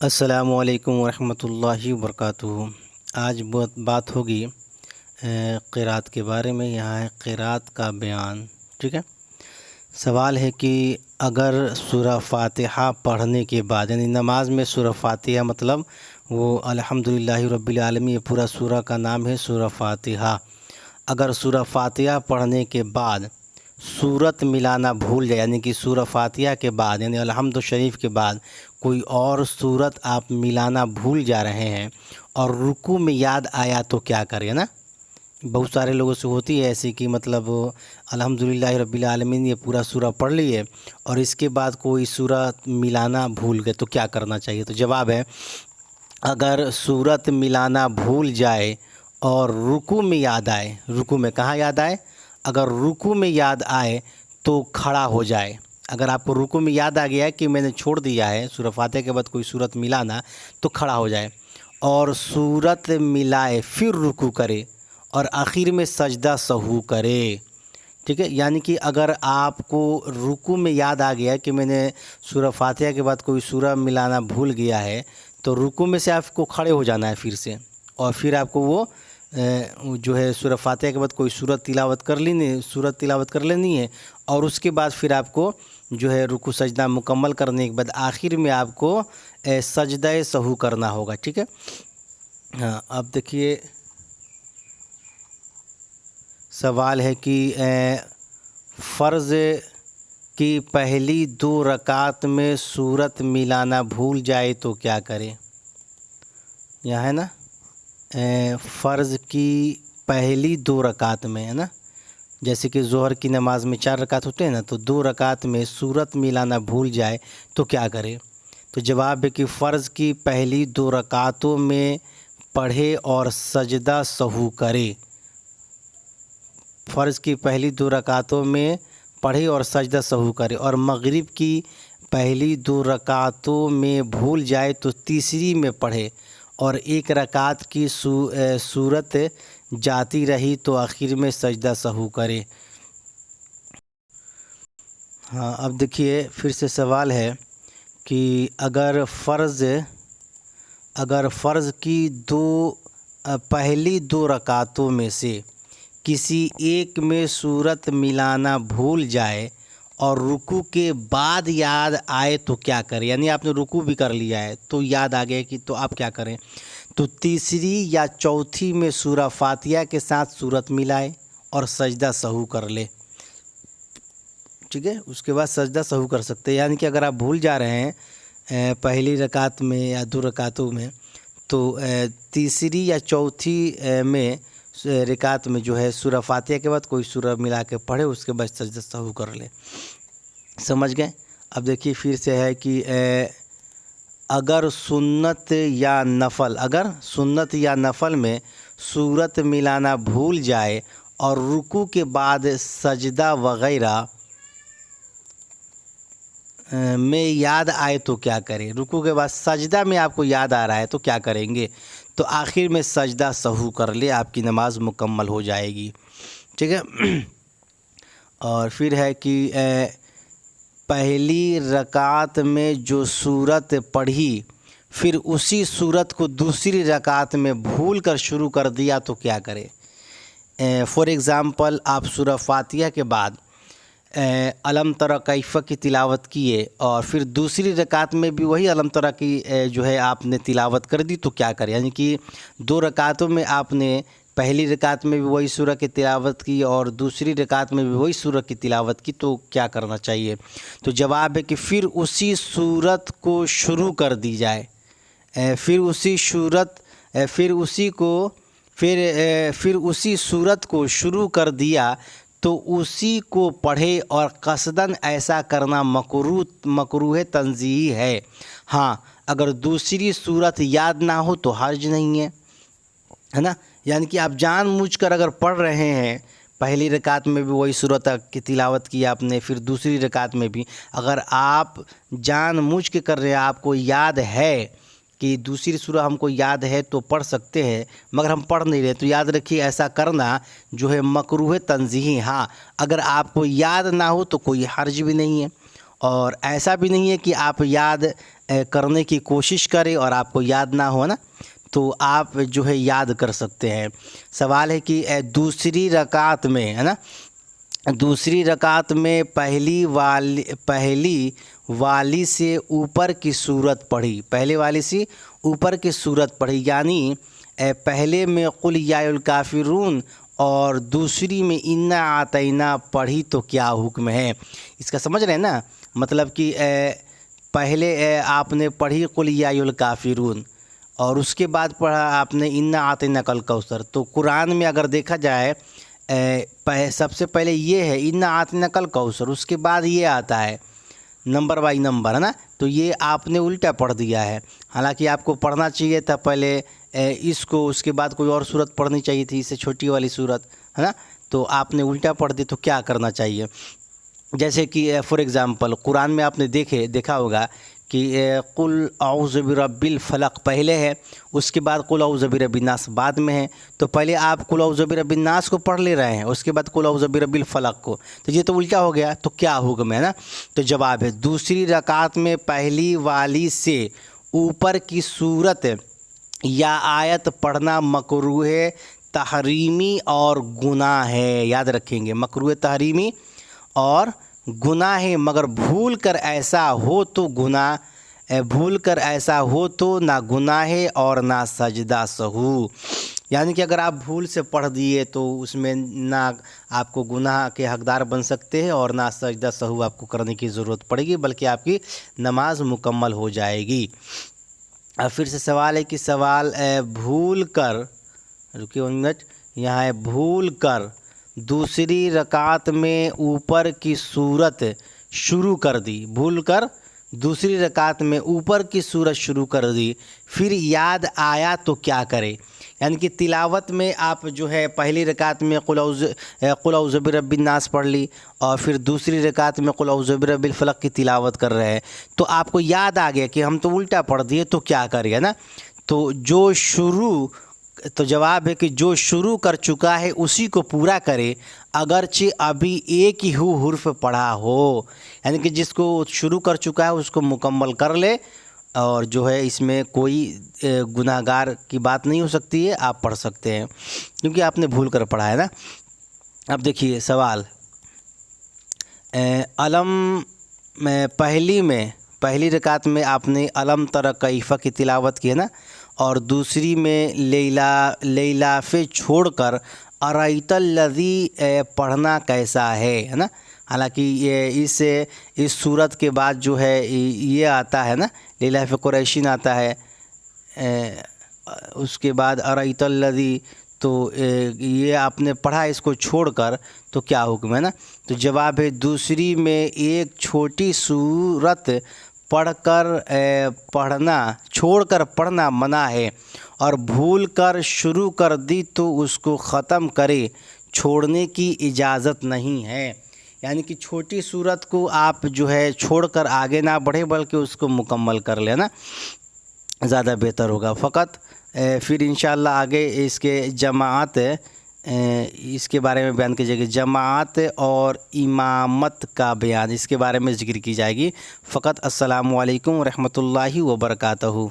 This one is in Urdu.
السلام علیکم ورحمۃ اللہ وبرکاتہ۔ آج بات ہوگی قرات کے بارے میں۔ یہاں ہے قرات کا بیان، ٹھیک ہے۔ سوال ہے کہ اگر سورہ فاتحہ پڑھنے کے بعد، یعنی نماز میں سورہ فاتحہ مطلب وہ الحمدللہ رب العالمین، یہ پورا سورہ کا نام ہے سورہ فاتحہ۔ اگر سورہ فاتحہ پڑھنے کے بعد سورت ملانا بھول جائے، یعنی کہ سورہ فاتحہ کے بعد یعنی الحمد شریف کے بعد کوئی اور سورت آپ ملانا بھول جا رہے ہیں اور رکوع میں یاد آیا تو کیا کریں نا؟ بہت سارے لوگوں سے ہوتی ہے ایسی کہ مطلب الحمدللہ رب العالمین یہ پورا سورہ پڑھ لیے اور اس کے بعد کوئی سورت ملانا بھول گئے تو کیا کرنا چاہیے؟ تو جواب ہے، اگر سورت ملانا بھول جائے اور رکوع میں یاد آئے، رکوع میں کہاں یاد آئے؟ اگر رکوع میں یاد آئے تو کھڑا ہو جائے۔ اگر آپ کو رکوع میں یاد آ گیا ہے کہ میں نے چھوڑ دیا ہے سورہ فاتحہ کے بعد کوئی سورت ملانا، تو کھڑا ہو جائے اور سورت ملائے پھر رکوع کرے اور آخر میں سجدہ سہو کرے، ٹھیک ہے۔ یعنی کہ اگر آپ کو رکوع میں یاد آ گیا ہے کہ میں نے سورہ فاتحہ کے بعد کوئی سورہ ملانا بھول گیا ہے، تو رکوع میں سے آپ کو کھڑے ہو جانا ہے پھر سے، اور پھر آپ کو وہ جو ہے سورہ فاتحہ کے بعد کوئی سورت تلاوت کر لینی ہے، اور اس کے بعد پھر آپ کو جو ہے رکوع سجدہ مکمل کرنے کے بعد آخر میں آپ کو سجدہ سہو کرنا ہوگا، ٹھیک ہے۔ ہاں، اب دیکھیے سوال ہے کہ فرض کی پہلی 2 رکعت میں سورت ملانا بھول جائے تو کیا کرے؟ یہاں ہے نا، فرض کی پہلی 2 رکعت میں، ہے نا، جیسے کہ ظہر کی نماز میں 4 رکعت ہوتے ہیں نا، تو 2 رکعت میں سورت ملانا بھول جائے تو کیا کرے؟ تو جواب ہے کہ فرض کی پہلی 2 رکعتوں میں پڑھے اور سجدہ سہو کرے۔ فرض کی پہلی 2 رکعتوں میں پڑھے اور سجدہ سہو کرے، اور مغرب کی پہلی 2 رکعتوں میں بھول جائے تو تیسری میں پڑھے، اور 1 رکعت کی صورت جاتی رہی تو آخر میں سجدہ سہو کرے۔ ہاں، اب دیکھیے پھر سے سوال ہے کہ اگر فرض کی پہلی 2 رکعتوں میں سے کسی ایک میں سورت ملانا بھول جائے اور رکوع کے بعد یاد آئے تو کیا کریں؟ یعنی آپ نے رکوع بھی کر لیا ہے تو یاد آ گیا کہ تو آپ کیا کریں؟ تو تیسری یا چوتھی میں سورہ فاتحہ کے ساتھ سورت ملائے اور سجدہ سہو کر لے، ٹھیک ہے۔ اس کے بعد سجدہ سہو کر سکتے ہیں، یعنی کہ اگر آپ بھول جا رہے ہیں پہلی رکعت میں یا 2 رکعتوں میں، تو تیسری یا چوتھی میں رکعت میں جو ہے سورہ فاتحہ کے بعد کوئی سورہ ملا کے پڑھے، اس کے بعد سجدہ سہو کر لے۔ سمجھ گئے؟ اب دیکھیے پھر سے ہے کہ اگر سنت یا نفل میں سورت ملانا بھول جائے اور رکوع کے بعد سجدہ وغیرہ میں یاد آئے تو کیا کریں؟ رکوع کے بعد سجدہ میں آپ کو یاد آ رہا ہے تو کیا کریں گے؟ تو آخر میں سجدہ سہو کر لے، آپ کی نماز مکمل ہو جائے گی، ٹھیک ہے۔ اور پھر ہے کہ پہلی رکعت میں جو سورت پڑھی پھر اسی سورت کو دوسری رکعت میں بھول کر شروع کر دیا تو کیا کرے؟ فار ایگزامپل، آپ سورہ فاتحہ کے بعد الم تری کیف کی تلاوت کیے اور پھر دوسری رکعت میں بھی وہی الم تری کی جو ہے آپ نے تلاوت کر دی تو کیا کریں؟ یعنی کہ 2 رکعتوں میں آپ نے پہلی رکعت میں بھی وہی سورہ کی تلاوت کی اور دوسری رکعت میں بھی وہی سورہ کی تلاوت کی، تو کیا کرنا چاہیے؟ تو جواب ہے کہ پھر اسی سورت کو شروع کر دی جائے، پھر اسی سورت کو شروع کر دیا تو اسی کو پڑھے، اور قصداً ایسا کرنا مکروہ تنزیہی ہے۔ ہاں، اگر دوسری سورت یاد نہ ہو تو حرج نہیں ہے نا، یعنی کہ آپ جان بوجھ کر اگر پڑھ رہے ہیں، پہلی رکعت میں بھی وہی سورت کی تلاوت کی آپ نے، پھر دوسری رکعت میں بھی اگر آپ جان بوجھ کے کر رہے ہیں، آپ کو یاد ہے کہ دوسری سورہ ہم کو یاد ہے تو پڑھ سکتے ہیں مگر ہم پڑھ نہیں رہے، تو یاد رکھیے ایسا کرنا جو ہے مکروہ تنزیہی۔ ہاں، اگر آپ کو یاد نہ ہو تو کوئی حرج بھی نہیں ہے، اور ایسا بھی نہیں ہے کہ آپ یاد کرنے کی کوشش کرے اور آپ کو یاد نہ ہو نا تو آپ جو ہے یاد کر سکتے ہیں۔ سوال ہے کہ دوسری رکعت میں ہے نا، دوسری رکعت میں پہلی والی سے اوپر کی سورت پڑھی، پہلے والی سے اوپر کی سورت پڑھی، یعنی پہلے میں قل یا الکافرون اور دوسری میں انا اعطینا پڑھی تو کیا حکم ہے؟ اس کا سمجھ رہے ہیں نا، مطلب کہ پہلے آپ نے پڑھی قل یا الکافرون اور اس کے بعد پڑھا آپ نے انا اعطینا الکوثر، تو قرآن میں اگر دیکھا جائے سب سے پہلے یہ ہے انا اعطینا الکوثر، اس کے بعد یہ آتا ہے نمبر بائی نمبر، ہے نا، تو یہ آپ نے الٹا پڑھ دیا ہے۔ حالانکہ آپ کو پڑھنا چاہیے تھا پہلے اس کو، اس کے بعد کوئی اور صورت پڑھنی چاہیے تھی، اس سے چھوٹی والی صورت، ہے نا، تو آپ نے الٹا پڑھ دی، تو کیا کرنا چاہیے؟ جیسے کہ فار ایگزامپل قرآن میں آپ نے دیکھا ہوگا کہ قل اعوذ برب الفلق پہلے ہے، اس کے بعد قل اعوذ برب الناس بعد میں ہے، تو پہلے آپ قل اعوذ برب الناس کو پڑھ لے رہے ہیں، اس کے بعد قل اعوذ برب الفلق کو، تو یہ تو الٹا ہو گیا، تو کیا حکم ہے نا؟ تو جواب ہے دوسری رکعت میں پہلی والی سے اوپر کی سورت یا آیت پڑھنا مکروہ تحریمی اور گناہ ہے، یاد رکھیں گے، مکروہ تحریمی اور گناہ ہے، مگر بھول کر ایسا ہو تو نہ گناہ ہے اور نہ سجدہ سہو، یعنی کہ اگر آپ بھول سے پڑھ دیے تو اس میں نہ آپ کو گناہ کے حقدار بن سکتے ہیں اور نہ سجدہ سہو آپ کو کرنے کی ضرورت پڑے گی، بلکہ آپ کی نماز مکمل ہو جائے گی۔ اب پھر سے سوال ہے کہ سوال بھول کر، رکیے 1 منٹ، یہاں ہے بھول کر دوسری رکعت میں اوپر کی سورت شروع کر دی، بھول کر دوسری رکعت میں اوپر کی سورت شروع کر دی، پھر یاد آیا تو کیا کرے؟ یعنی کہ تلاوت میں آپ جو ہے پہلی رکعت میں قل اعوذ برب الناس پڑھ لی اور پھر دوسری رکعت میں قل اعوذ برب الفلق کی تلاوت کر رہے ہیں، تو آپ کو یاد آ گیا کہ ہم تو الٹا پڑھ دیے، تو کیا کرے نا؟ تو جواب ہے کہ جو شروع کر چکا ہے اسی کو پورا کرے، اگرچہ ابھی ایک ہی حرف پڑھا ہو، یعنی کہ جس کو شروع کر چکا ہے اس کو مکمل کر لے، اور جو ہے اس میں کوئی گناہ گار کی بات نہیں ہو سکتی ہے، آپ پڑھ سکتے ہیں کیونکہ آپ نے بھول کر پڑھا ہے نا۔ اب دیکھیے سوال، پہلی رکعت میں آپ نے الم تر کیف کی تلاوت کی ہے نا، اور دوسری میں لیلاف چھوڑ کر ارایت الذی پڑھنا کیسا ہے نا؟ حالانکہ اس صورت کے بعد جو ہے یہ آتا ہے نا، لیلاف قریشین آتا ہے، اس کے بعد ارایت الذی، تو یہ آپ نے پڑھا اس کو چھوڑ کر، تو کیا حکم ہے نا؟ تو جواب ہے دوسری میں ایک چھوٹی سورت چھوڑ کر پڑھنا منع ہے، اور بھول کر شروع کر دی تو اس کو ختم کرے، چھوڑنے کی اجازت نہیں ہے، یعنی کہ چھوٹی سورت کو آپ جو ہے چھوڑ کر آگے نہ بڑھے بلکہ اس کو مکمل کر لینا زیادہ بہتر ہوگا فقط۔ پھر انشاءاللہ آگے اس کے جماعت اس کے بارے میں بیان کیجیے گا، جماعت اور امامت کا بیان اس کے بارے میں ذکر کی جائے گی فقط۔ السلام علیکم ورحمۃ اللہ وبرکاتہ۔